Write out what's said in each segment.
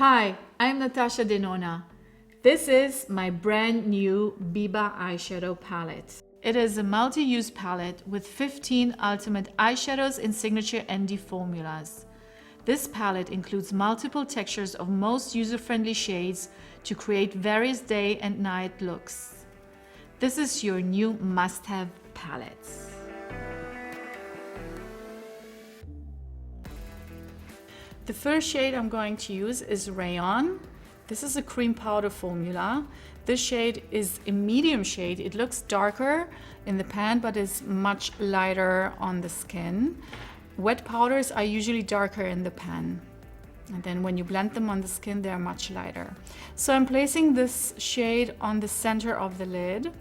Hi, I'm Natasha Denona. This is my brand new BIBA eyeshadow palette. It is a multi-use palette with 15 ultimate eyeshadows in signature ND formulas. This palette includes multiple textures of most user-friendly shades to create various day and night looks. This is your new must-have palette. The first shade I'm going to use is RAYON. This is a cream powder formula. This shade is a medium shade. It looks darker in the pan, but is much lighter on the skin. Wet powders are usually darker in the pan. And then when you blend them on the skin, they're much lighter. So I'm placing this shade on the center of the lid.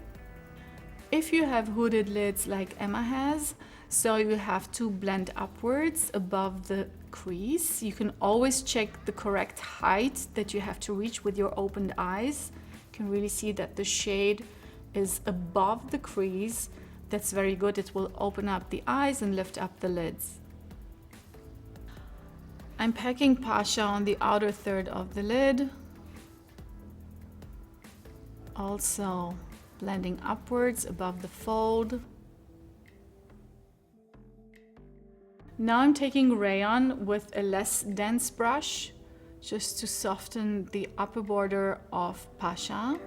If you have hooded lids like Emma has, so you have to blend upwards above the crease. You can always check the correct height that you have to reach with your opened eyes. You can really see that the shade is above the crease. That's very good. It will open up the eyes and lift up the lids. I'm packing PASHA on the outer third of the lid. Also blending upwards above the fold. Now I'm taking RAYON with a less dense brush just to soften the upper border of PASHA.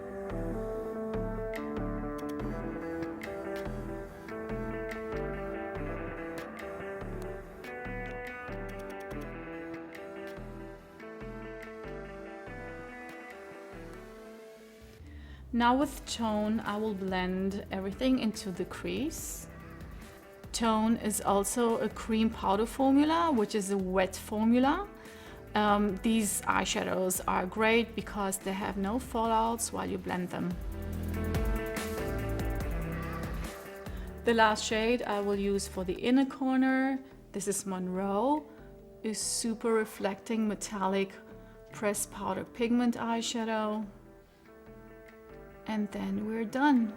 Now with Tone, I will blend everything into the crease. Tone is also a cream powder formula, which is a wet formula. These eyeshadows are great because they have no fallouts while you blend them. The last shade I will use for the inner corner, this is MONROE, a super reflecting metallic pressed powder pigment eyeshadow. And then we're done.